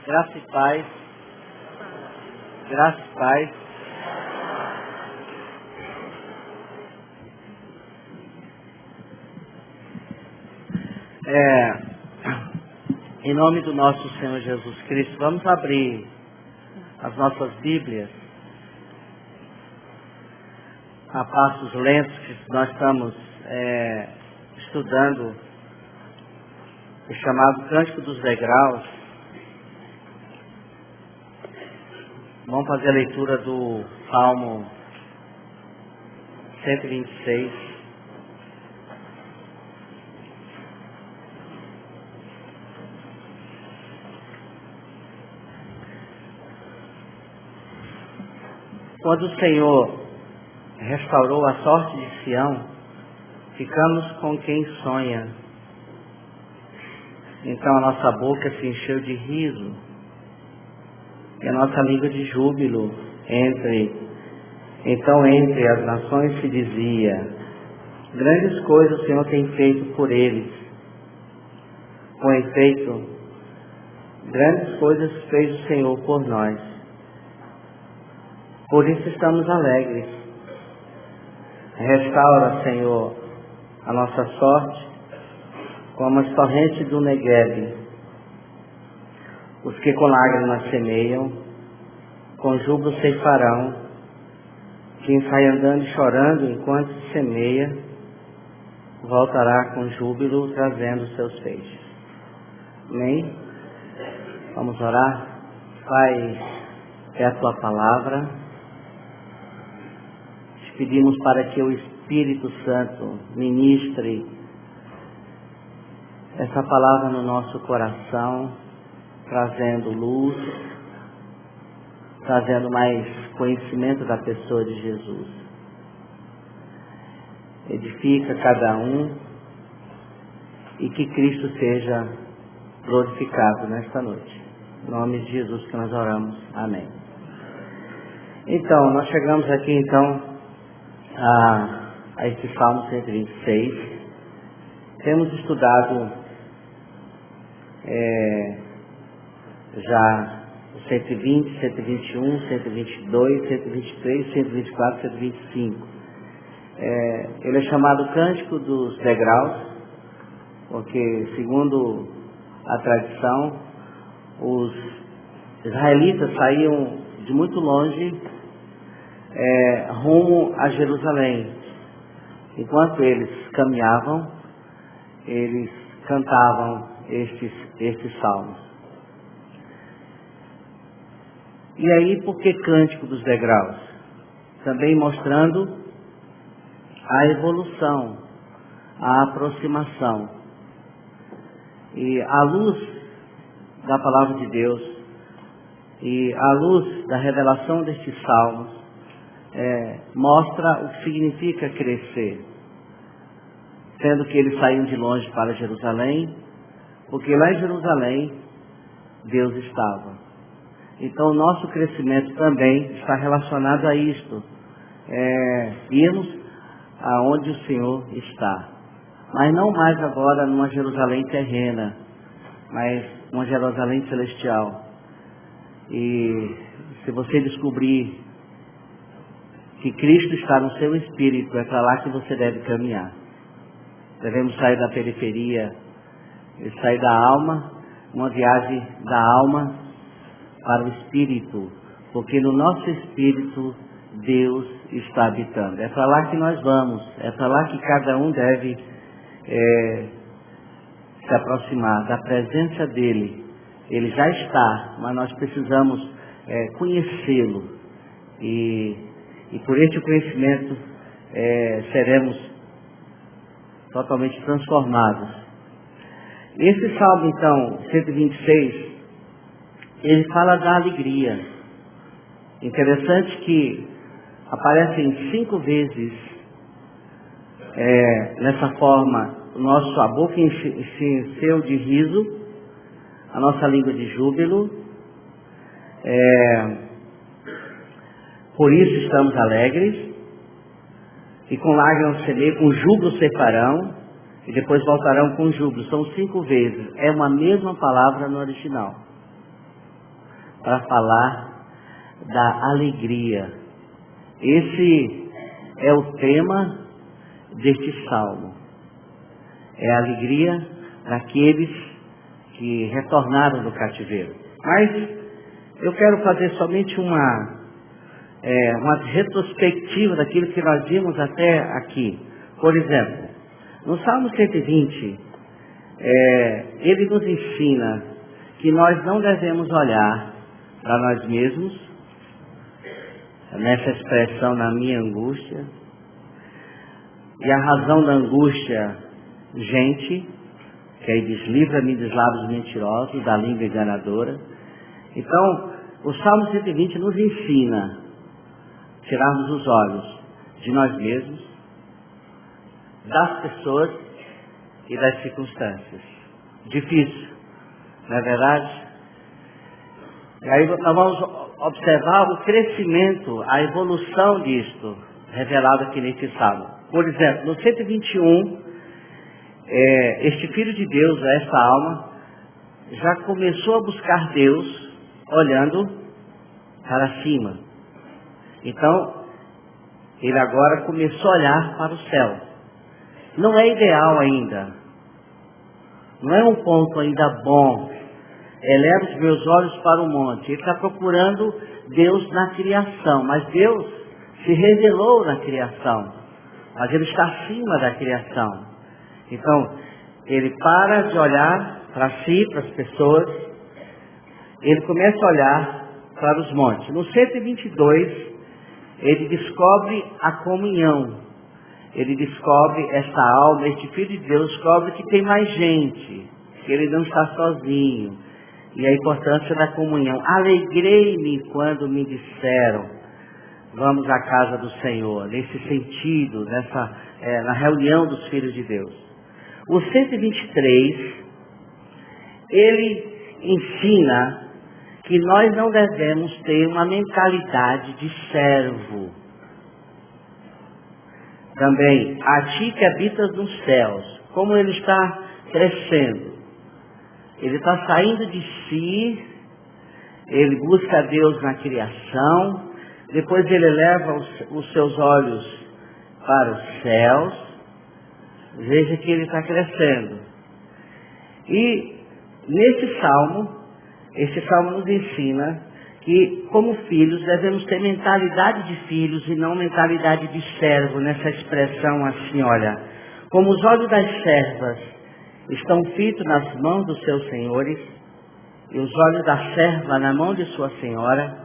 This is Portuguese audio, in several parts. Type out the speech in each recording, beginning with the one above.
Graça e paz. Graça e paz. Em nome do nosso Senhor Jesus Cristo, vamos abrir as nossas Bíblias a passos lentos, que nós estamos estudando o chamado Cântico dos Degraus. Vamos fazer a leitura do Salmo 126. Quando o Senhor restaurou a sorte de Sião, ficamos com quem sonha. Então a nossa boca se encheu de riso e a nossa língua de júbilo. Então entre as nações se dizia: grandes coisas o Senhor tem feito por eles. Com efeito, grandes coisas fez o Senhor por nós. Por isso estamos alegres. Restaura, Senhor, a nossa sorte como as torrentes do Negueb. Os que com lágrimas semeiam, com júbilo ceifarão. Quem sai andando e chorando enquanto se semeia, voltará com júbilo trazendo seus feixes. Amém? Vamos orar? Pai, é a Tua palavra. Te pedimos para que o Espírito Santo ministre essa palavra no nosso coração, trazendo luz, trazendo mais conhecimento da pessoa de Jesus. Edifica cada um e que Cristo seja glorificado nesta noite. Em nome de Jesus que nós oramos. Amém. Então, nós chegamos aqui a esse Salmo 126. Temos estudado já o 120, 121, 122, 123, 124, 125. Ele é chamado Cântico dos Degraus, porque, segundo a tradição, os israelitas saíam de muito longe rumo a Jerusalém. Enquanto eles caminhavam, eles cantavam estes salmos. E aí, por que Cântico dos Degraus? Também mostrando a evolução, a aproximação. E à luz da palavra de Deus e à luz da revelação destes salmos, mostra o que significa crescer. Sendo que eles saíram de longe para Jerusalém, porque lá em Jerusalém Deus estava. Então o nosso crescimento também está relacionado a isto. Irmos aonde o Senhor está. Mas não mais agora numa Jerusalém terrena, mas uma Jerusalém celestial. E se você descobrir que Cristo está no seu espírito, é para lá que você deve caminhar. Devemos sair da periferia e sair da alma, uma viagem da alma para o espírito, porque no nosso espírito Deus está habitando. É para lá que nós vamos, é para lá que cada um deve se aproximar da presença dEle. Ele já está, mas nós precisamos conhecê-lo, e por este conhecimento seremos totalmente transformados. Esse salmo, então, 126, ele fala da alegria. Interessante que aparecem 5 vezes nessa forma: a boca se encheu de riso, a nossa língua de júbilo, por isso estamos alegres, e com lágrimas semeiam, com júbilo ceifarão, e depois voltarão com júbilo. São 5 vezes. É uma mesma palavra no original. para falar da alegria. Esse é o tema deste salmo. É a alegria daqueles que retornaram do cativeiro. Mas eu quero fazer somente uma retrospectiva daquilo que nós vimos até aqui. Por exemplo, no Salmo 120, ele nos ensina que nós não devemos olhar para nós mesmos, nessa expressão, na minha angústia, e a razão da angústia, gente, que aí diz, livra-me dos lábios mentirosos, da língua enganadora. Então, o Salmo 120 nos ensina a tirarmos os olhos de nós mesmos, das pessoas e das circunstâncias. Difícil, não é verdade? E aí nós vamos observar o crescimento, a evolução disto, revelado aqui neste salmo. Por exemplo, no 121, este Filho de Deus, esta alma, já começou a buscar Deus olhando para cima. Então, ele agora começou a olhar para o céu. Não é ideal ainda. Não é um ponto ainda bom. Eleva os meus olhos para o monte. Ele está procurando Deus na criação. Mas Deus se revelou na criação. Mas Ele está acima da criação. Então, ele para de olhar para si, para as pessoas. Ele começa a olhar para os montes. No 122, ele descobre a comunhão. Ele descobre essa alma, este Filho de Deus descobre que tem mais gente, que ele não está sozinho. E a importância da comunhão. Alegrei-me quando me disseram, vamos à casa do Senhor. Nesse sentido, na reunião dos filhos de Deus. O 123, ele ensina que nós não devemos ter uma mentalidade de servo. Também, a ti que habitas nos céus, como ele está crescendo. Ele está saindo de si, ele busca Deus na criação, depois ele leva os seus olhos para os céus, veja que ele está crescendo. E nesse salmo, esse salmo nos ensina que, como filhos, devemos ter mentalidade de filhos e não mentalidade de servo, nessa expressão assim, olha, como os olhos das servas estão fitos nas mãos dos seus senhores, e os olhos da serva na mão de sua senhora,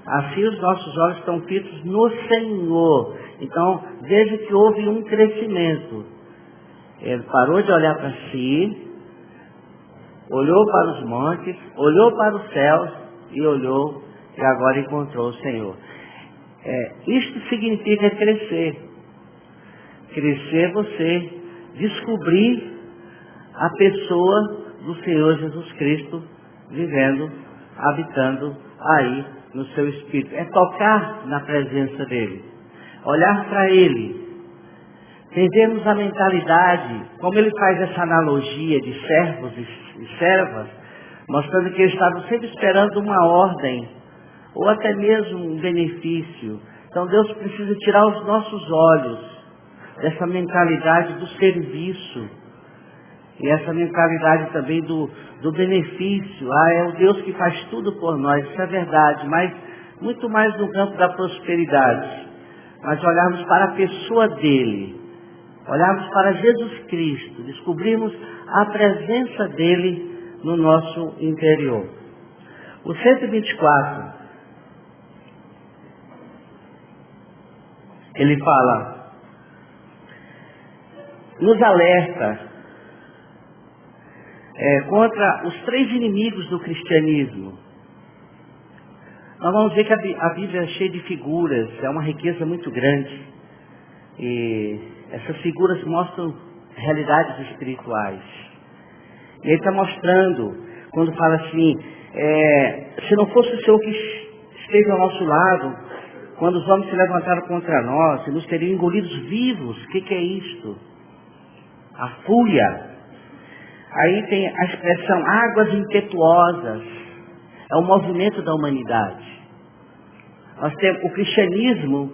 assim os nossos olhos estão fitos no Senhor. Então, veja que houve um crescimento. Ele parou de olhar para si, olhou para os montes, olhou para os céus e olhou e agora encontrou o Senhor. Isto significa crescer. Crescer você, descobrir a pessoa do Senhor Jesus Cristo vivendo, habitando aí no seu espírito. É tocar na presença dele, olhar para ele, entendemos a mentalidade, como ele faz essa analogia de servos e servas, mostrando que eles estavam sempre esperando uma ordem, ou até mesmo um benefício. Então Deus precisa tirar os nossos olhos dessa mentalidade do serviço, e essa mentalidade também do benefício. É o Deus que faz tudo por nós, isso é verdade, mas muito mais no campo da prosperidade. Mas olharmos para a pessoa dele, olharmos para Jesus Cristo, descobrimos a presença dele no nosso interior. O 124, ele fala, nos alerta contra os três inimigos do cristianismo. Nós vamos ver que a Bíblia é cheia de figuras, é uma riqueza muito grande. E essas figuras mostram realidades espirituais. E ele está mostrando, quando fala assim, se não fosse o Senhor que esteve ao nosso lado, quando os homens se levantaram contra nós, nos teriam engolidos vivos. O que é isto? A fúria. Aí tem a expressão águas impetuosas. é o movimento da humanidade. Nós temos, o cristianismo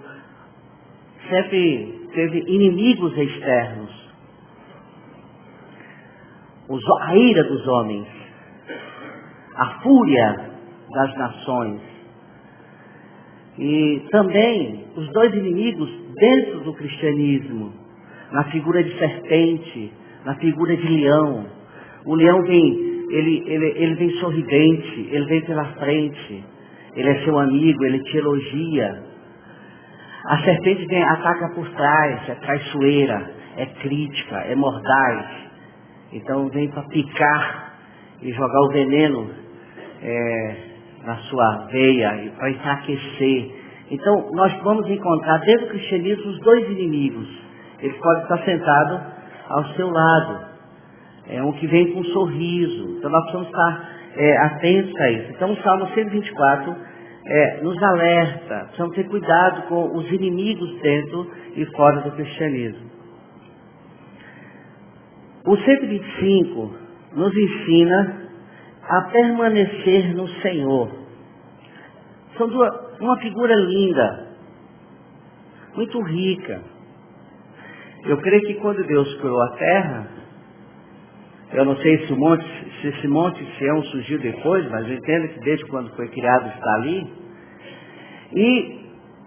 sempre teve inimigos externos. A ira dos homens, a fúria das nações. E também os dois inimigos dentro do cristianismo, na figura de serpente, na figura de leão. O leão vem, ele vem sorridente, ele vem pela frente, ele é seu amigo, ele te elogia. A serpente vem, ataca por trás, é traiçoeira, é crítica, é mordaz. Então vem para picar e jogar o veneno na sua veia e para enfraquecer. Então nós vamos encontrar dentro do cristianismo os dois inimigos. Eles podem estar sentados ao seu lado. É um que vem com um sorriso. Então nós precisamos estar atentos a isso. Então o Salmo 124 nos alerta. Precisamos ter cuidado com os inimigos dentro e fora do cristianismo. O 125 nos ensina a permanecer no Senhor. São uma figura linda, muito rica. Eu creio que quando Deus criou a terra, eu não sei se esse monte Sião surgiu depois, mas eu entendo que desde quando foi criado está ali.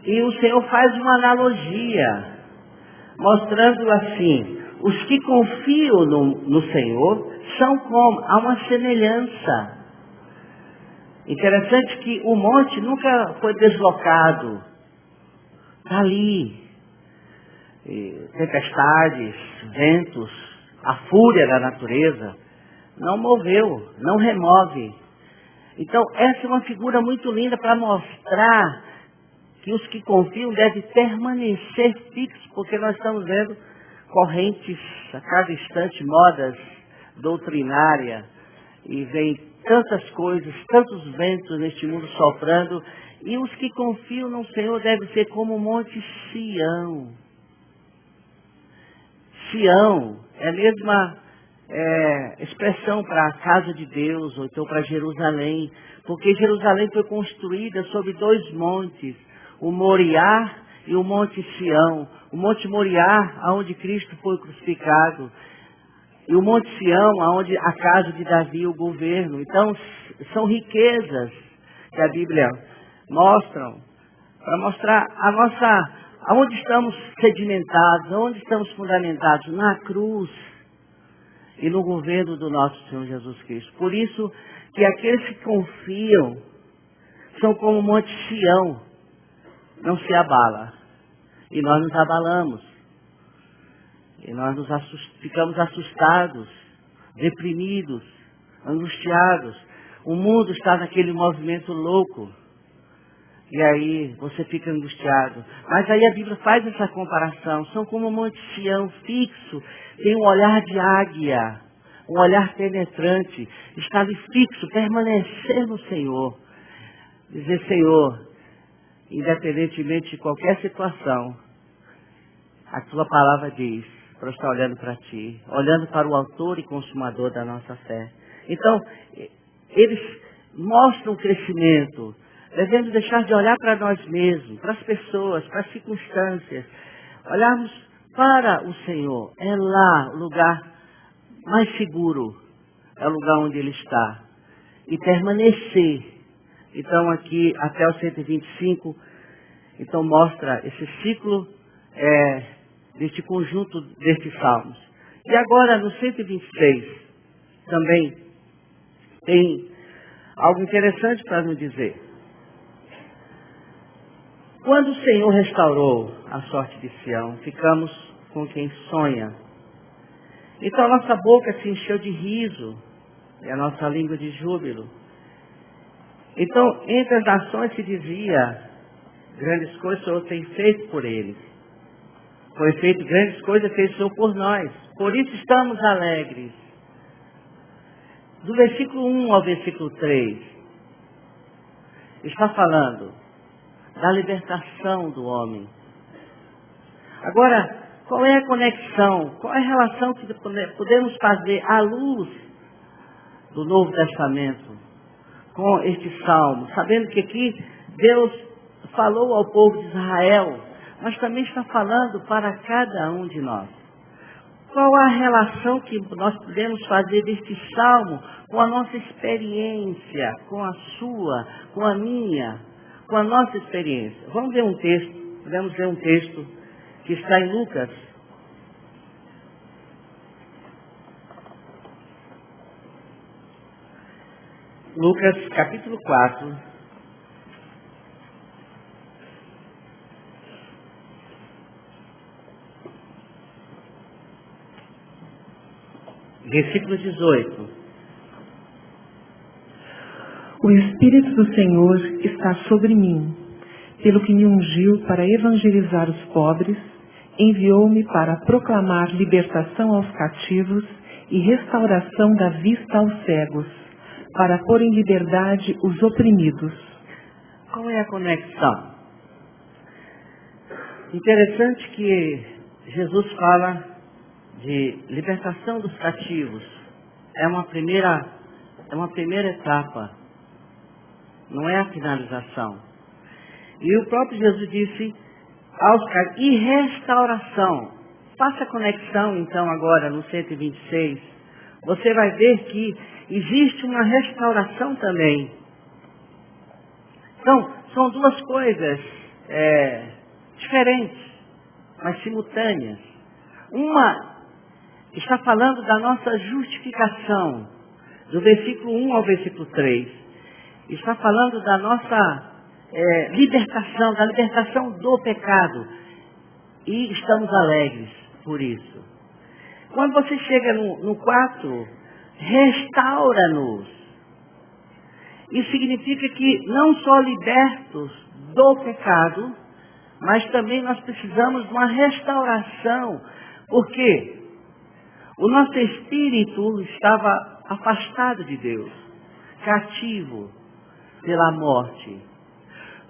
E o Senhor faz uma analogia, mostrando assim, os que confiam no Senhor são como, há uma semelhança. Interessante que o monte nunca foi deslocado, está ali. Tempestades, ventos, a fúria da natureza, não moveu, não remove. Então essa é uma figura muito linda para mostrar que os que confiam devem permanecer fixos, porque nós estamos vendo correntes a cada instante, modas doutrinárias, e vem tantas coisas, tantos ventos neste mundo soprando, e os que confiam no Senhor devem ser como o monte Sião. Sião é a mesma expressão para a casa de Deus, ou então para Jerusalém, porque Jerusalém foi construída sobre dois montes, o Moriá e o Monte Sião. O Monte Moriá, onde Cristo foi crucificado, e o Monte Sião, onde a casa de Davi, o governo. Então, são riquezas que a Bíblia mostra, para mostrar aonde estamos sedimentados, aonde estamos fundamentados, na cruz e no governo do nosso Senhor Jesus Cristo. Por isso que aqueles que confiam são como o Monte Sião, não se abala. E nós nos abalamos. E nós ficamos assustados, deprimidos, angustiados. O mundo está naquele movimento louco. E aí você fica angustiado. Mas aí a Bíblia faz essa comparação. São como o Monte Sião fixo, tem um olhar de águia, um olhar penetrante, está ali fixo, permanecer no Senhor. Dizer, Senhor, independentemente de qualquer situação, a tua palavra diz, para eu estar olhando para ti, olhando para o autor e consumador da nossa fé. Então, eles mostram o crescimento. Devemos deixar de olhar para nós mesmos, para as pessoas, para as circunstâncias. Olharmos para o Senhor. É lá o lugar mais seguro. É o lugar onde Ele está. E permanecer. Então aqui até o 125, então mostra esse ciclo deste conjunto destes salmos. E agora no 126 também tem algo interessante para nos dizer. Quando o Senhor restaurou a sorte de Sião, ficamos com quem sonha. Então a nossa boca se encheu de riso e a nossa língua de júbilo. Então, entre as nações se dizia, grandes coisas o Senhor tem feito por eles. Foi feito grandes coisas, fez o Senhor por nós. Por isso estamos alegres. Do versículo 1 ao versículo 3, está falando da libertação do homem. Agora, qual é a conexão, qual é a relação que podemos fazer à luz do Novo Testamento com este salmo, sabendo que aqui Deus falou ao povo de Israel, mas também está falando para cada um de nós. Qual a relação que nós podemos fazer deste salmo com a nossa experiência, com a sua, com a minha, com a nossa experiência? Vamos ver um texto, podemos ver um texto que está em Lucas. Lucas capítulo 4. Versículo 18. O Espírito do Senhor está sobre mim, pelo que me ungiu para evangelizar os pobres, enviou-me para proclamar libertação aos cativos e restauração da vista aos cegos, para pôr em liberdade os oprimidos. Qual é a conexão? Interessante que Jesus fala de libertação dos cativos. É uma primeira etapa, não é a finalização. E o próprio Jesus disse aos cativos, e restauração. Faça a conexão então agora no 126. Você vai ver que existe uma restauração também. Então, são duas coisas diferentes, mas simultâneas. Uma está falando da nossa justificação, do versículo 1 ao versículo 3. Está falando da nossa libertação, da libertação do pecado. E estamos alegres por isso. Quando você chega no 4, restaura-nos. Isso significa que não só libertos do pecado, mas também nós precisamos de uma restauração. Por quê? O nosso espírito estava afastado de Deus, cativo pela morte.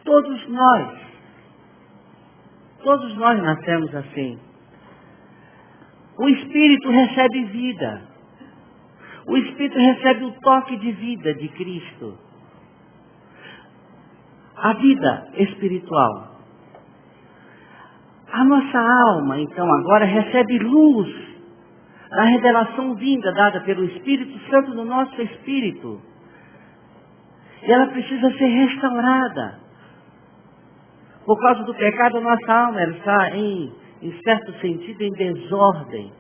Todos nós nascemos assim. O Espírito recebe vida. O Espírito recebe o toque de vida de Cristo. A vida espiritual. A nossa alma, então, agora recebe luz da revelação vinda dada pelo Espírito Santo no nosso espírito. E ela precisa ser restaurada. Por causa do pecado, a nossa alma ela está em certo sentido, em desordem.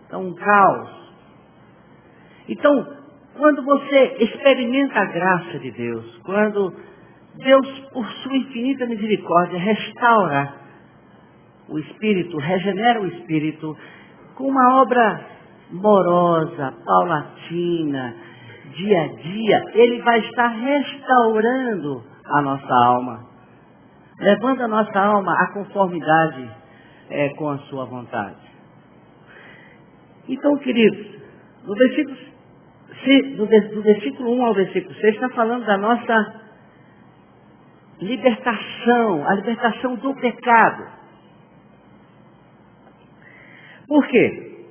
Então, um caos. Então, quando você experimenta a graça de Deus, quando Deus, por sua infinita misericórdia, restaura o espírito, regenera o espírito, com uma obra morosa, paulatina, dia a dia, Ele vai estar restaurando a nossa alma, levando a nossa alma à conformidade com a sua vontade. Então, queridos, do versículo 1 ao versículo 6, está falando da nossa libertação, a libertação do pecado. Por quê?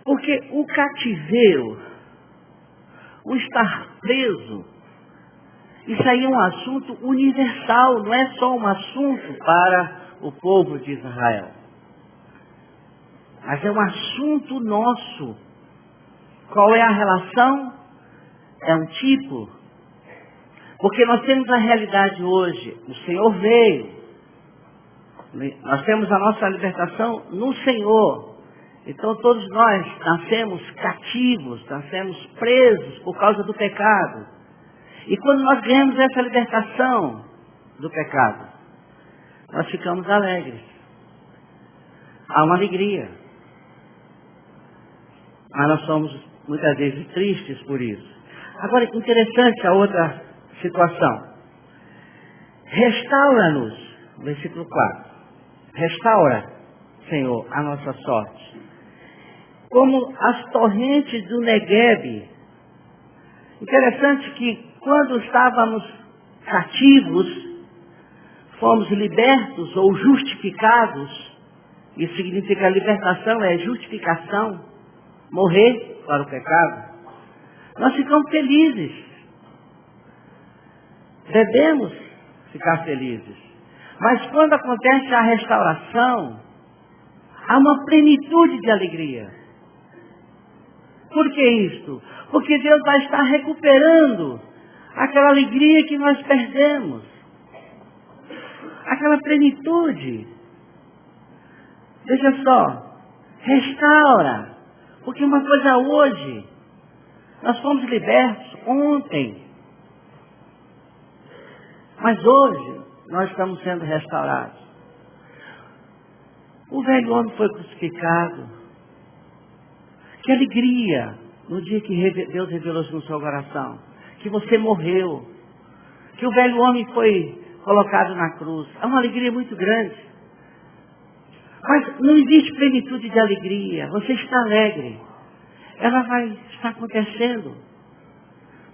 Porque o cativeiro, o estar preso, isso aí é um assunto universal, não é só um assunto para o povo de Israel. Mas é um assunto nosso. Qual é a relação? É um tipo. Porque nós temos a realidade hoje. O Senhor veio. Nós temos a nossa libertação no Senhor. Então todos nós nascemos cativos, nascemos presos por causa do pecado. E quando nós ganhamos essa libertação do pecado, nós ficamos alegres. Há uma alegria. Mas nós somos muitas vezes tristes por isso. Agora, interessante a outra situação. Restaura-nos, versículo 4. Restaura, Senhor, a nossa sorte. Como as torrentes do Neguebe. Interessante que quando estávamos cativos, fomos libertos ou justificados. Isso significa libertação, é justificação. Morrer para o pecado. nós ficamos felizes. Devemos ficar felizes. Mas quando acontece a restauração, há uma plenitude de alegria. Por que isso? Porque Deus vai estar recuperando aquela alegria que nós perdemos. Aquela plenitude. Veja só, restaura. Porque uma coisa hoje, nós fomos libertos ontem. Mas hoje, nós estamos sendo restaurados. O velho homem foi crucificado. Que alegria no dia que Deus revelou isso no seu coração. Que você morreu. Que o velho homem foi colocado na cruz. É uma alegria muito grande. Mas não existe plenitude de alegria. Você está alegre. Ela vai estar acontecendo.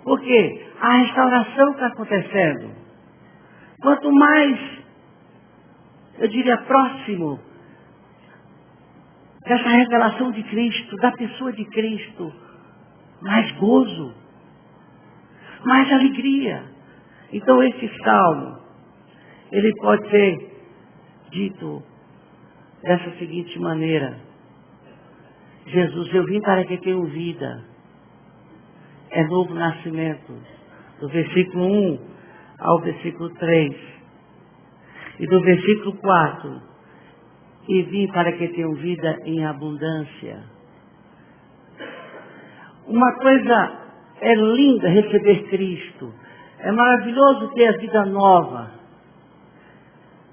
Porque a restauração está acontecendo. Quanto mais, eu diria, próximo dessa revelação de Cristo, da pessoa de Cristo, mais gozo, mais alegria. Então esse salmo, ele pode ser dito dessa seguinte maneira: Jesus, eu vim para que tenham vida. É novo nascimento. Do versículo 1 ao versículo 3. E do versículo 4. E vim para que tenham vida em abundância. Uma coisa é linda receber Cristo. É maravilhoso ter a vida nova.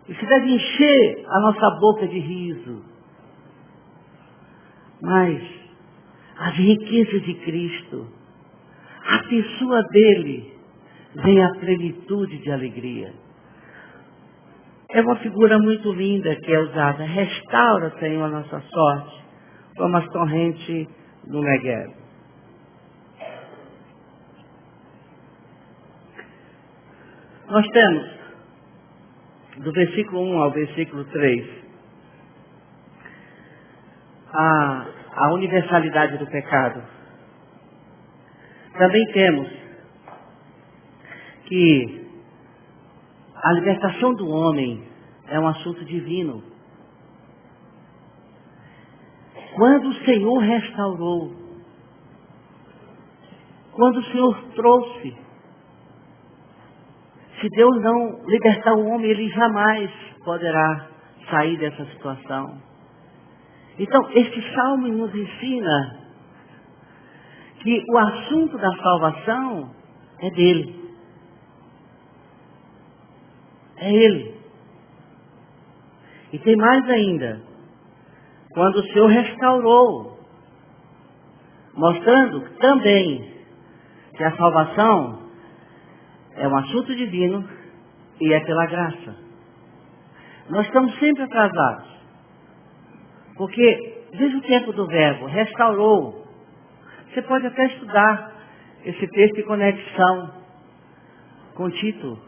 Isso deve encher a nossa boca de riso. Mas as riquezas de Cristo, a pessoa dele, vem a plenitude de alegria. É uma figura muito linda que é usada. Restaura, Senhor, a nossa sorte, como as torrentes do Negueb. Nós temos, do versículo 1 ao versículo 3, a universalidade do pecado. Também temos que a libertação do homem é um assunto divino. Quando o Senhor restaurou, quando o Senhor trouxe, se Deus não libertar o homem, ele jamais poderá sair dessa situação. Então, este salmo nos ensina que o assunto da salvação é dele. É ele. E tem mais ainda. Quando o Senhor restaurou, mostrando também que a salvação é um assunto divino e é pela graça. Nós estamos sempre atrasados. Porque, desde o tempo do verbo, restaurou. Você pode até estudar esse texto em conexão com o título.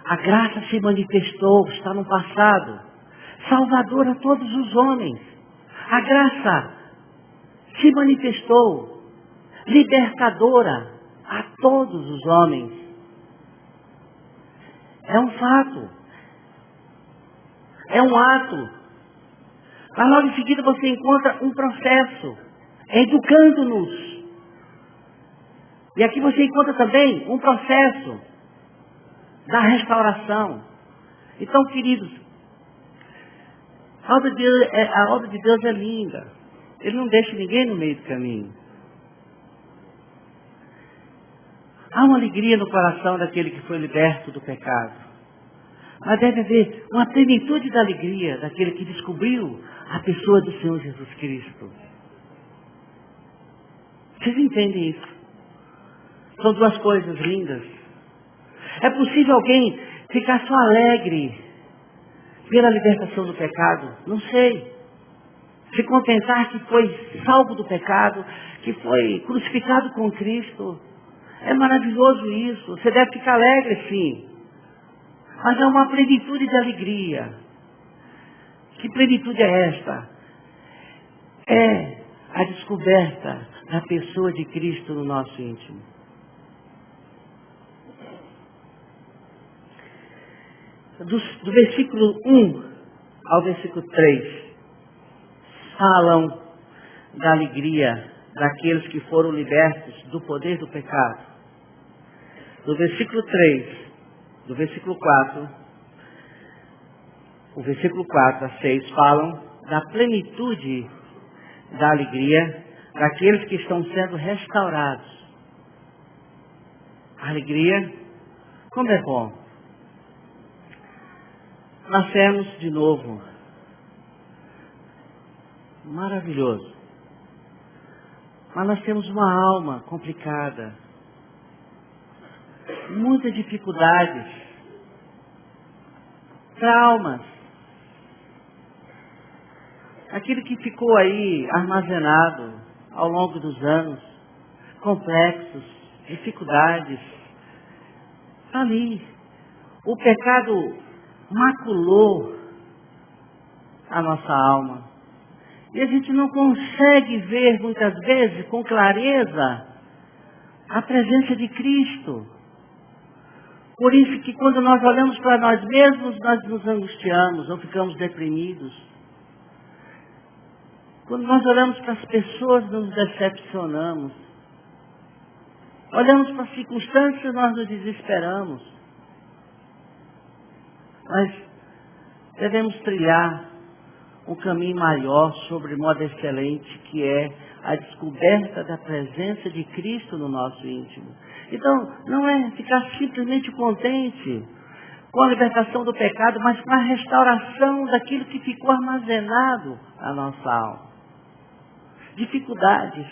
A graça se manifestou, está no passado, salvador a todos os homens. A graça se manifestou, libertadora a todos os homens. É um fato. É um ato. Mas logo em seguida você encontra um processo, educando-nos. E aqui você encontra também um processo da restauração. Então, queridos, a obra de Deus é linda. Ele não deixa ninguém no meio do caminho. Há uma alegria no coração daquele que foi liberto do pecado. Mas deve haver uma plenitude da alegria daquele que descobriu a pessoa do Senhor Jesus Cristo. Vocês entendem isso? São duas coisas lindas. É possível alguém ficar só alegre pela libertação do pecado? Não sei. Se contentar que foi salvo do pecado, que foi crucificado com Cristo. É maravilhoso isso. Você deve ficar alegre, sim. Mas há uma plenitude de alegria. Que plenitude é esta? É a descoberta da pessoa de Cristo no nosso íntimo. Do versículo 1 ao versículo 3, falam da alegria daqueles que foram libertos do poder do pecado. Do versículo 3, do versículo 4, o versículo 4 a 6 falam da plenitude da alegria daqueles que estão sendo restaurados. Alegria, como é bom. Nascemos de novo. Maravilhoso. Mas nós temos uma alma complicada. Muitas dificuldades. Traumas. Aquilo que ficou aí armazenado ao longo dos anos. Complexos, dificuldades. Está ali. O pecado maculou a nossa alma. E a gente não consegue ver, muitas vezes, com clareza, a presença de Cristo. Por isso que quando nós olhamos para nós mesmos, nós nos angustiamos ou ficamos deprimidos. Quando nós olhamos para as pessoas, nos decepcionamos. Olhamos para as circunstâncias, nós nos desesperamos. Mas devemos trilhar um caminho maior sobre modo excelente, que é a descoberta da presença de Cristo no nosso íntimo. Então, não é ficar simplesmente contente com a libertação do pecado, mas com a restauração daquilo que ficou armazenado na nossa alma. Dificuldades,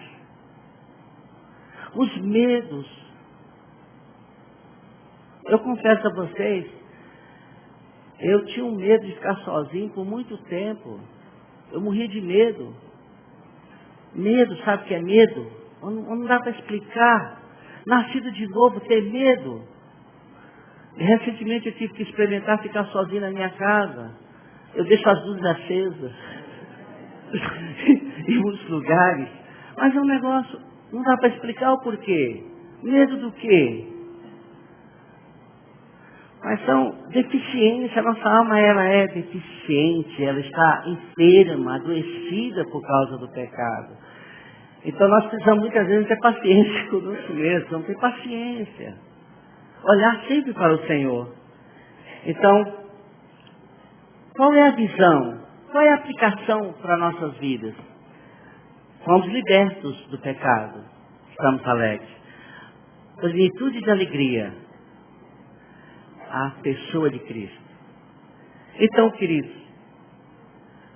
os medos. Eu confesso a vocês, eu tinha um medo de ficar sozinho por muito tempo. Eu morria de medo. Medo, sabe o que é medo? Não dá para explicar. Nascido de novo, ter medo. E recentemente eu tive que experimentar ficar sozinho na minha casa. Eu deixo as luzes acesas. Em muitos lugares. Mas é um negócio, não dá para explicar o porquê. Medo do quê? Mas são deficiências, a nossa alma ela é deficiente, ela está enferma, adoecida por causa do pecado. Então nós precisamos muitas vezes ter paciência conosco mesmo, vamos ter paciência. Olhar sempre para o Senhor. Então, qual é a visão? Qual é a aplicação para nossas vidas? Fomos libertos do pecado, estamos alegres. Plenitude de alegria. A pessoa de Cristo. Então, queridos,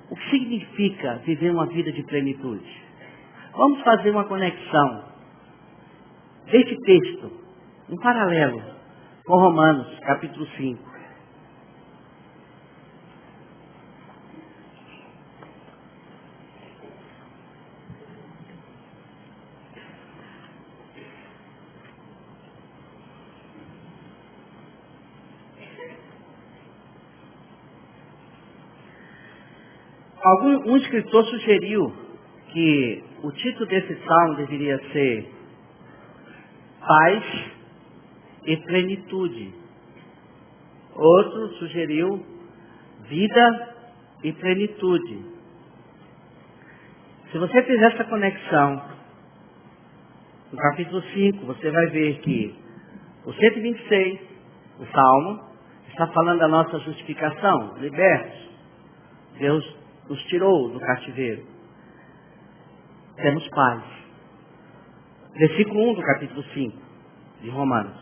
o que significa viver uma vida de plenitude? Vamos fazer uma conexão desse texto, um paralelo com Romanos, capítulo 5. Um escritor sugeriu que o título desse salmo deveria ser Paz e Plenitude. Outro sugeriu Vida e Plenitude. Se você fizer essa conexão, no capítulo 5, você vai ver que o 126, o salmo, está falando da nossa justificação, libertos. Deus nos tirou do cativeiro. Temos paz. Versículo 1 do capítulo 5 de Romanos.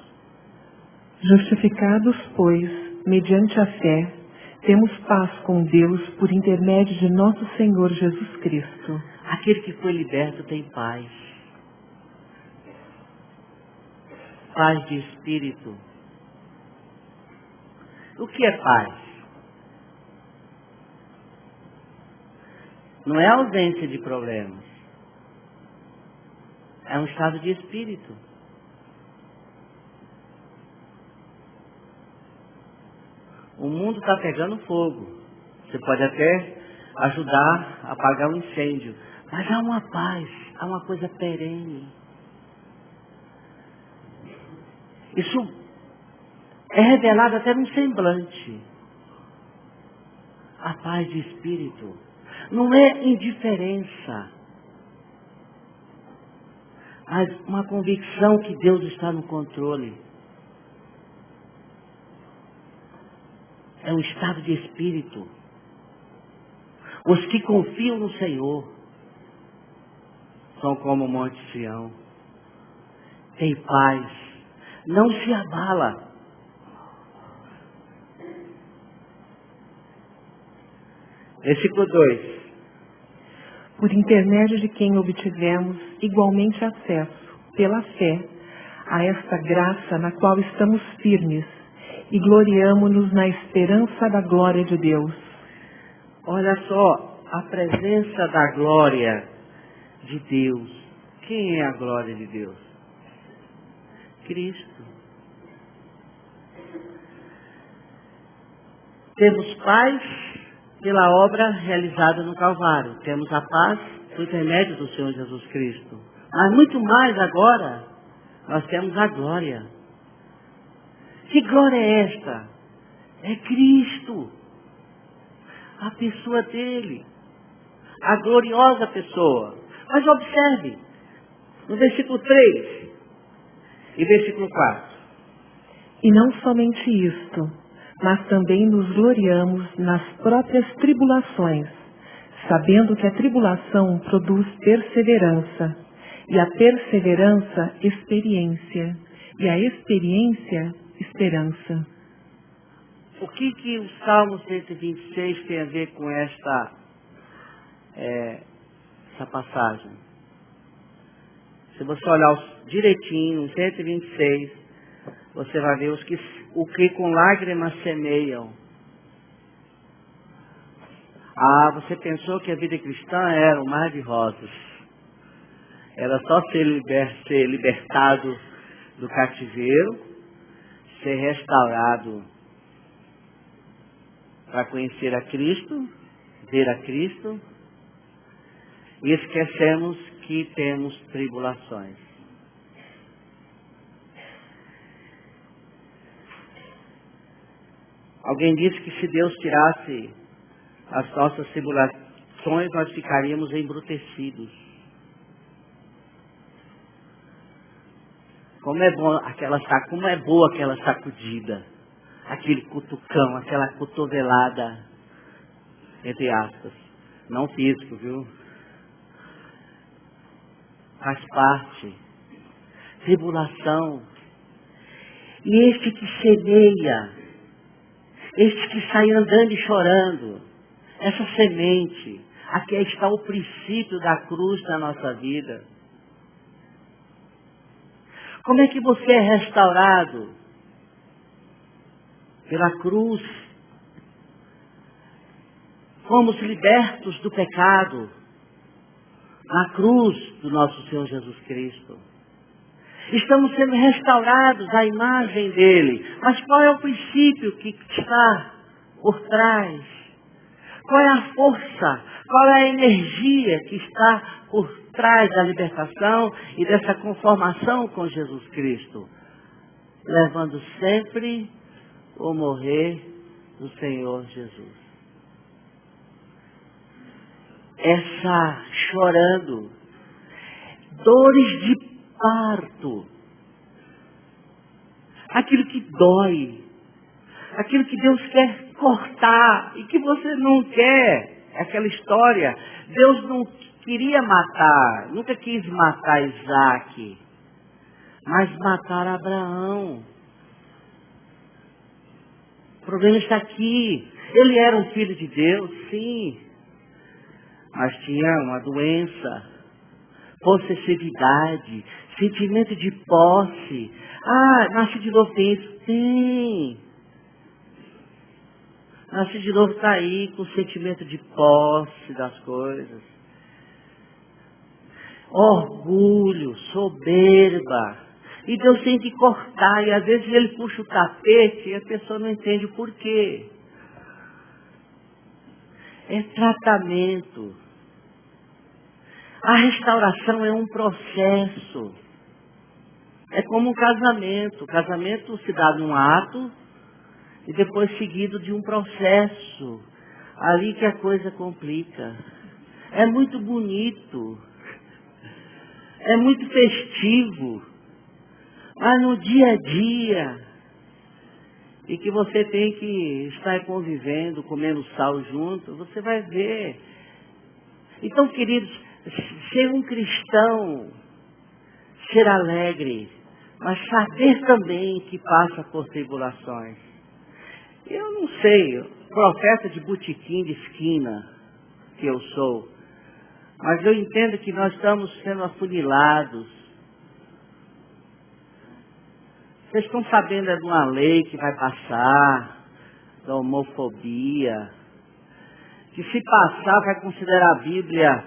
Justificados, pois, mediante a fé, temos paz com Deus por intermédio de nosso Senhor Jesus Cristo. Aquele que foi liberto tem paz. Paz de espírito. O que é paz? Não é ausência de problemas. É um estado de espírito. O mundo está pegando fogo. Você pode até ajudar a apagar um incêndio. Mas há uma paz, há uma coisa perene. Isso é revelado até num semblante. A paz de espírito não é indiferença, mas uma convicção que Deus está no controle. É um estado de espírito. Os que confiam no Senhor são como o Monte Sião. Tem paz, não se abala. Versículo 2. Por intermédio de quem obtivemos igualmente acesso, pela fé, a esta graça na qual estamos firmes e gloriamo-nos na esperança da glória de Deus. Olha só, a presença da glória de Deus. Quem é a glória de Deus? Cristo. Temos paz pela obra realizada no Calvário. Temos a paz por intermédio do Senhor Jesus Cristo. Mas muito mais agora, nós temos a glória. Que glória é esta? É Cristo. A pessoa dele. A gloriosa pessoa. Mas observe, no versículo 3 e versículo 4. E não somente isto, mas também nos gloriamos nas próprias tribulações, sabendo que a tribulação produz perseverança, e a perseverança, experiência, e a experiência, esperança. O que o Salmo 126 tem a ver com essa passagem? Se você olhar direitinho, no 126, você vai ver o que com lágrimas semeiam. Ah, você pensou que a vida cristã era um mar de rosas. Era só ser libertado do cativeiro, ser restaurado para conhecer a Cristo, ver a Cristo, e esquecemos que temos tribulações. Alguém disse que se Deus tirasse as nossas tribulações, nós ficaríamos embrutecidos. Como é boa aquela sacudida, aquele cutucão, aquela cotovelada, entre aspas, não físico, viu? Faz parte. Tribulação. E este que semeia, este que sai andando e chorando, essa semente, aqui está o princípio da cruz na nossa vida. Como é que você é restaurado? Pela cruz. Fomos libertos do pecado na cruz do nosso Senhor Jesus Cristo. Estamos sendo restaurados à imagem dele. Mas qual é o princípio que está por trás? Qual é a força? Qual é a energia que está por trás da libertação e dessa conformação com Jesus Cristo? Levando sempre o morrer do Senhor Jesus. Essa chorando, dores de parto, aquilo que dói, aquilo que Deus quer cortar e que você não quer, aquela história. Deus não queria matar, nunca quis matar Isaac, mas matar Abraão. O problema está aqui. Ele era um filho de Deus, sim, mas tinha uma doença, possessividade, sentimento de posse. Ah, nasce de novo tem isso? Tem. Nasce de novo está aí com sentimento de posse das coisas. Orgulho, soberba. E Deus tem que cortar, e às vezes ele puxa o tapete e a pessoa não entende o porquê. É tratamento. A restauração é um processo. É como um casamento. O casamento se dá num ato e depois seguido de um processo. Ali que a coisa complica. É muito bonito. É muito festivo. Mas no dia a dia, e que você tem que estar convivendo, comendo sal junto, você vai ver. Então, queridos, ser um cristão, ser alegre, mas saber também que passa por tribulações. Eu não sei, profeta de botequim de esquina que eu sou, mas eu entendo que nós estamos sendo afunilados. Vocês estão sabendo de uma lei que vai passar, da homofobia, que se passar vai considerar a Bíblia,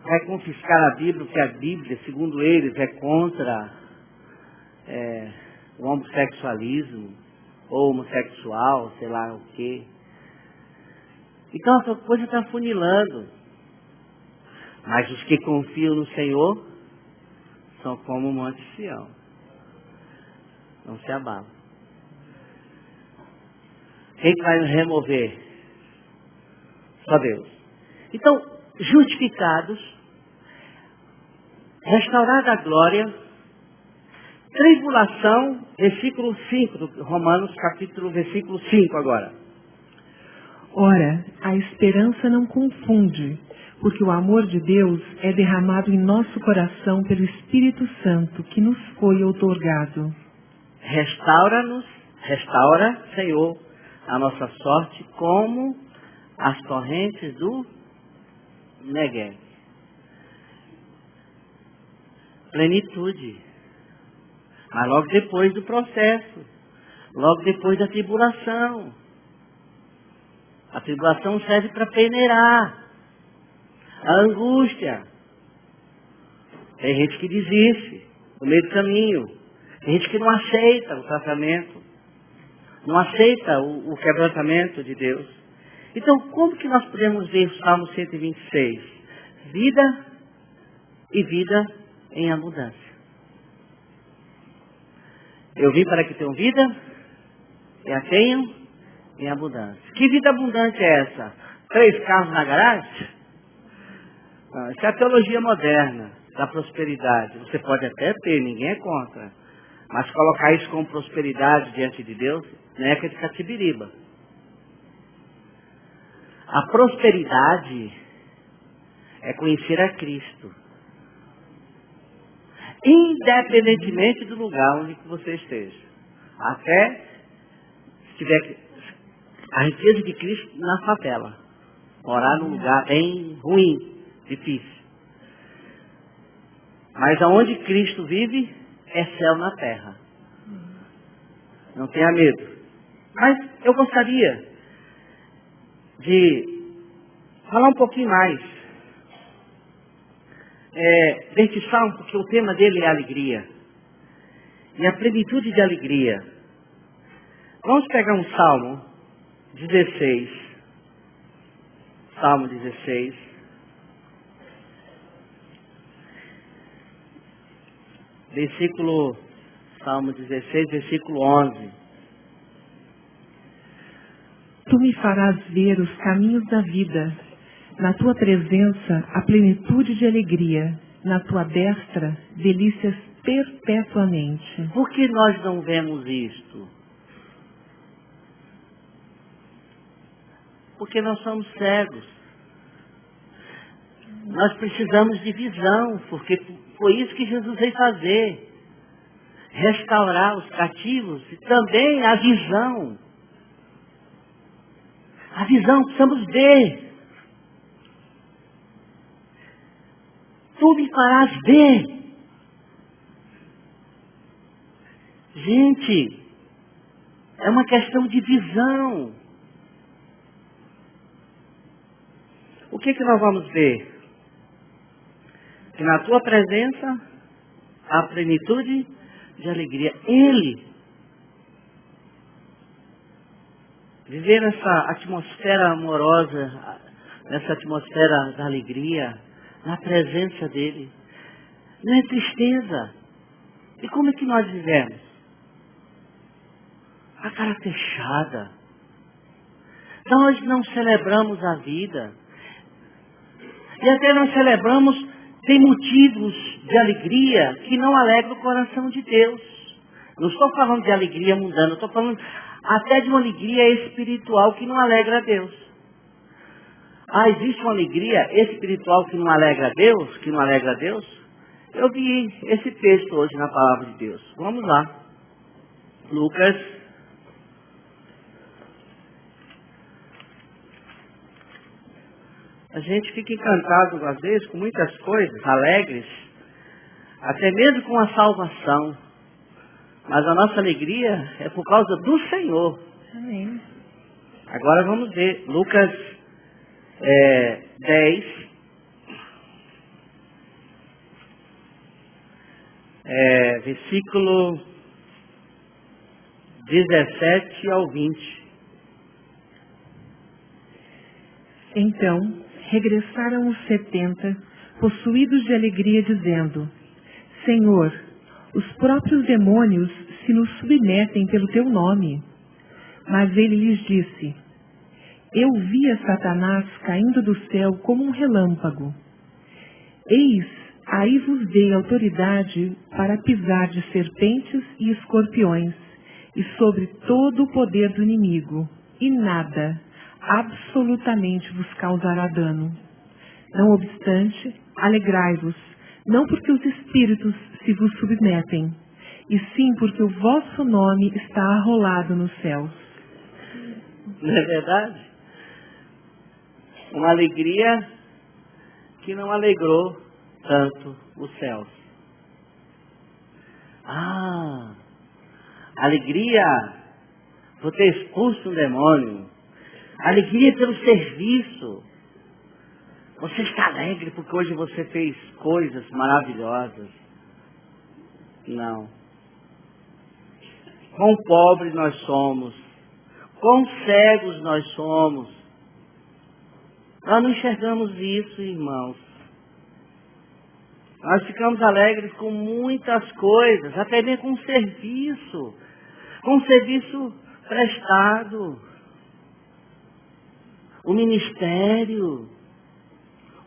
vai confiscar a Bíblia, porque a Bíblia, segundo eles, é contra o homossexualismo, ou homossexual, sei lá o quê. Então essa coisa está funilando. Mas os que confiam no Senhor são como o Monte Sião. Não se abala. Quem vai nos remover? Só Deus. Então, justificados, restaurada a glória, tribulação, versículo 5 do Romanos, versículo 5 agora. Ora, a esperança não confunde, porque o amor de Deus é derramado em nosso coração pelo Espírito Santo que nos foi outorgado. Restaura, Senhor, a nossa sorte como as torrentes do Negueb. Plenitude. Mas logo depois do processo, logo depois da tribulação. A tribulação serve para peneirar. A angústia. Tem gente que desiste no meio do caminho. Tem gente que não aceita o tratamento. Não aceita o quebrantamento de Deus. Então, como que nós podemos ver o Salmo 126? Vida e vida em abundância. Eu vim para que tenham vida e a tenham em abundância. Que vida abundante é essa? 3 carros na garagem? Não, isso é a teologia moderna da prosperidade. Você pode até ter, ninguém é contra. Mas colocar isso como prosperidade diante de Deus, não é que é de catibiriba. A prosperidade é conhecer a Cristo. Independentemente do lugar onde você esteja. Até se tiver a riqueza de Cristo na favela. Morar num lugar bem ruim, difícil. Mas aonde Cristo vive, é céu na terra. Não tenha medo. Mas eu gostaria de falar um pouquinho mais deste salmo, porque o tema dele é alegria. E a plenitude de alegria. Vamos pegar um salmo 16. Salmo 16. Salmo 16, versículo 11. Tu me farás ver os caminhos da vida. Na tua presença, a plenitude de alegria. Na tua destra, delícias perpetuamente. Por que nós não vemos isto? Porque nós somos cegos. Nós precisamos de visão, porque foi isso que Jesus veio fazer. Restaurar os cativos e também a visão. A visão, precisamos ver. Tu me farás ver. Gente, é uma questão de visão. O que nós vamos ver? Que na tua presença há plenitude de alegria. Ele. Viver nessa atmosfera amorosa, nessa atmosfera da alegria, na presença dele. Não é tristeza. E como é que nós vivemos? A cara fechada. Nós não celebramos a vida. E até nós celebramos, tem motivos de alegria que não alegram o coração de Deus. Não estou falando de alegria mundana, estou falando até de uma alegria espiritual que não alegra a Deus. Ah, existe uma alegria espiritual que não alegra a Deus? Que não alegra a Deus? Eu vi esse texto hoje na palavra de Deus. Vamos lá. Lucas. A gente fica encantado, às vezes, com muitas coisas, alegres, até mesmo com a salvação. Mas a nossa alegria é por causa do Senhor. Amém. Agora vamos ver, Lucas 10, versículo 17 ao 20. Então, regressaram os 70, possuídos de alegria, dizendo: Senhor, os próprios demônios se nos submetem pelo teu nome. Mas ele lhes disse: Eu via Satanás caindo do céu como um relâmpago. Eis, aí vos dei autoridade para pisar de serpentes e escorpiões, e sobre todo o poder do inimigo, e nada, absolutamente vos causará dano. Não obstante, alegrai-vos, não porque os espíritos se vos submetem, e sim porque o vosso nome está arrolado nos céus. Não é verdade? Uma alegria que não alegrou tanto os céus. Alegria por ter expulso um demônio. Alegria pelo serviço. Você está alegre porque hoje você fez coisas maravilhosas. Não. Quão pobres nós somos. Quão cegos nós somos. Nós não enxergamos isso, irmãos. Nós ficamos alegres com muitas coisas, até mesmo com serviço prestado. O ministério.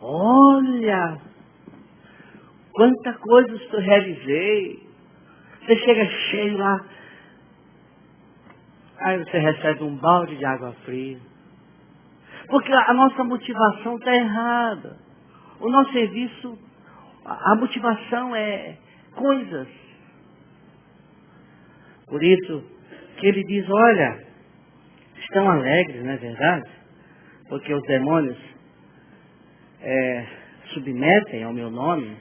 Olha, quanta coisa eu realizei. Você chega cheio lá, aí você recebe um balde de água fria. Porque a nossa motivação está errada. O nosso serviço, a motivação é coisas. Por isso que ele diz, olha, estão alegres, não é verdade? Porque os demônios submetem ao meu nome,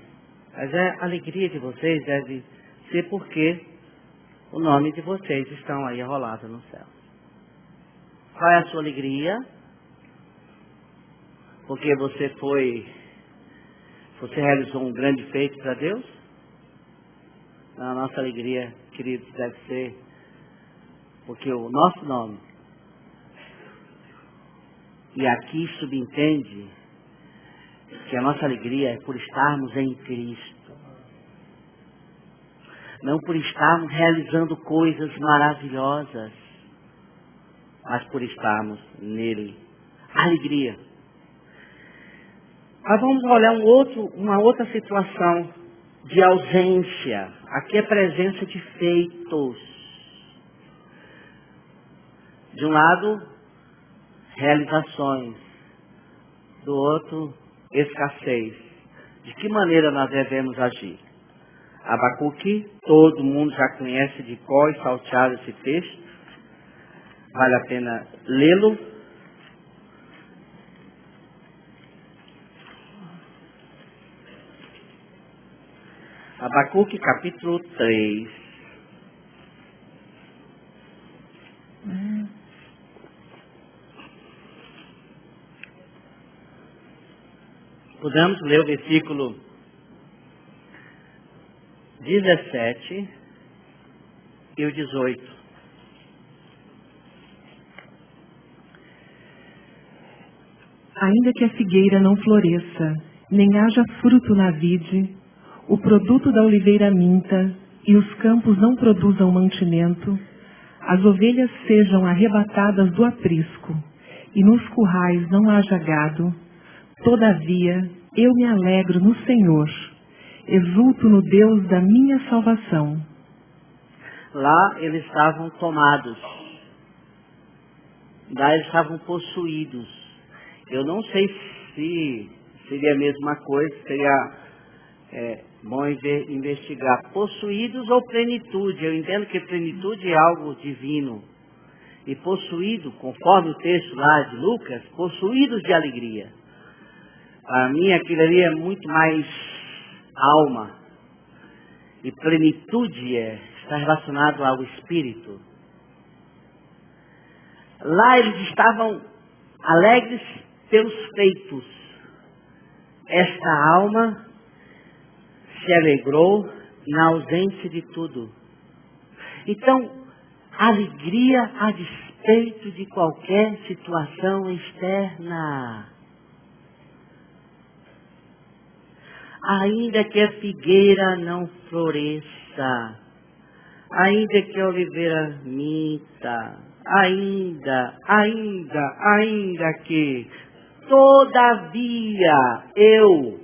mas a alegria de vocês deve ser porque o nome de vocês estão aí arrolado no céu. Qual é a sua alegria? Porque você realizou um grande feito para Deus? A nossa alegria, queridos, deve ser porque o nosso nome, e aqui subentende que a nossa alegria é por estarmos em Cristo. Não por estarmos realizando coisas maravilhosas, mas por estarmos nele. Alegria. Mas vamos olhar uma outra situação de ausência. Aqui é presença de feitos. De um lado, realizações. Do outro, escassez. De que maneira nós devemos agir? Abacuque, todo mundo já conhece de cor e salteado esse texto. Vale a pena lê-lo. Abacuque, capítulo 3. Podemos ler o versículo 17 e o 18. Ainda que a figueira não floresça nem haja fruto na vide, o produto da oliveira minta, e os campos não produzam mantimento, as ovelhas sejam arrebatadas do aprisco, e nos currais não haja gado, todavia eu me alegro no Senhor, exulto no Deus da minha salvação. Lá eles estavam tomados. Lá eles estavam possuídos. Eu não sei se seria a mesma coisa, seria bom investigar. Possuídos ou plenitude? Eu entendo que plenitude é algo divino. E possuído, conforme o texto lá de Lucas, possuídos de alegria. Para mim aquilo ali é muito mais alma. E plenitude está relacionado ao espírito. Lá eles estavam alegres pelos feitos. Esta alma se alegrou na ausência de tudo. Então, alegria a despeito de qualquer situação externa. Ainda que a figueira não floresça, ainda que a oliveira minta, ainda que, todavia, eu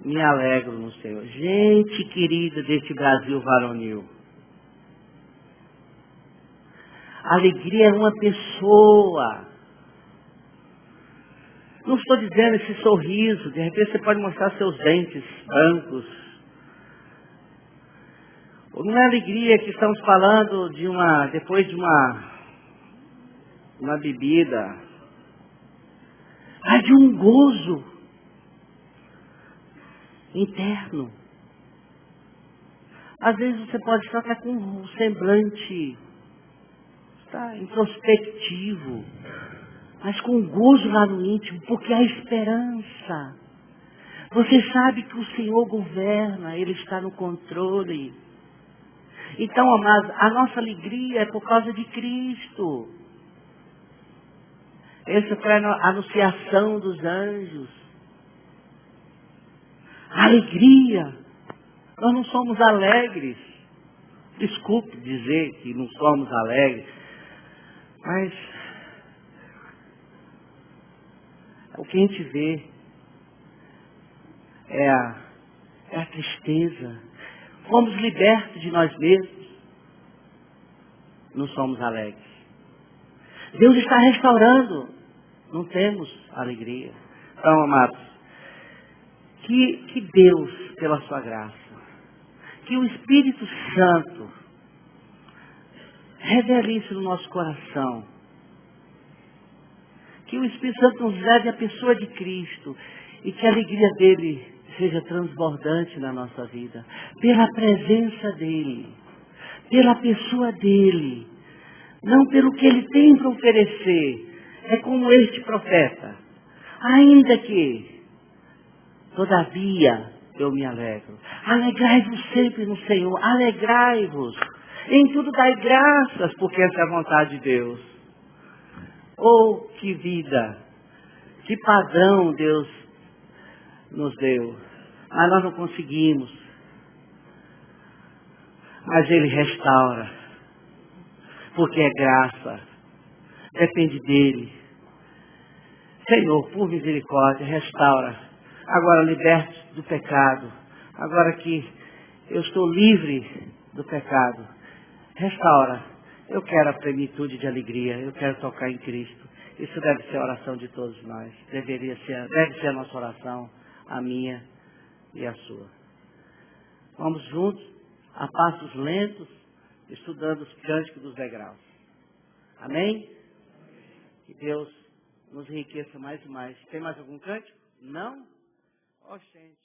me alegro no Senhor. Gente querida desse Brasil varonil. Alegria é uma pessoa. Não estou dizendo esse sorriso, de repente você pode mostrar seus dentes brancos. Não é alegria que estamos falando depois de uma bebida, mas de um gozo interno. Às vezes você pode estar até com um semblante introspectivo, mas com gozo lá no íntimo, porque há esperança. Você sabe que o Senhor governa, Ele está no controle. Então, amados, a nossa alegria é por causa de Cristo. Essa foi a anunciação dos anjos. Alegria. Nós não somos alegres. Desculpe dizer que não somos alegres. Mas o que a gente vê é a tristeza. Fomos libertos de nós mesmos. Não somos alegres. Deus está restaurando. Não temos alegria. Então, amados, que Deus, pela sua graça, que o Espírito Santo revele isso no nosso coração. Que o Espírito Santo nos leve à pessoa de Cristo e que a alegria dele seja transbordante na nossa vida. Pela presença dele, pela pessoa dele, não pelo que ele tem para oferecer. É como este profeta. Ainda que, todavia, eu me alegro. Alegrai-vos sempre no Senhor. Alegrai-vos. Em tudo dai graças, porque essa é a vontade de Deus. Oh, que vida! Que padrão Deus nos deu. Mas nós não conseguimos. Mas Ele restaura. Porque é graça. Depende dEle. Senhor, por misericórdia, restaura. Agora liberte do pecado. Agora que eu estou livre do pecado. Restaura. Eu quero a plenitude de alegria. Eu quero tocar em Cristo. Isso deve ser a oração de todos nós. Deve ser a nossa oração, a minha e a sua. Vamos juntos, a passos lentos, estudando os cânticos dos degraus. Amém? Que Deus nos enriqueça mais e mais. Tem mais algum cântico? Não? Ó, gente.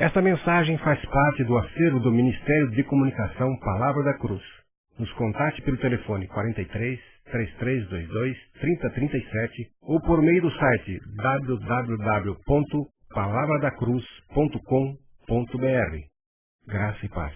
Esta mensagem faz parte do acervo do Ministério de Comunicação Palavra da Cruz. Nos contate pelo telefone 43 3322 3037 ou por meio do site www.palavradacruz.com.br. Graça e paz.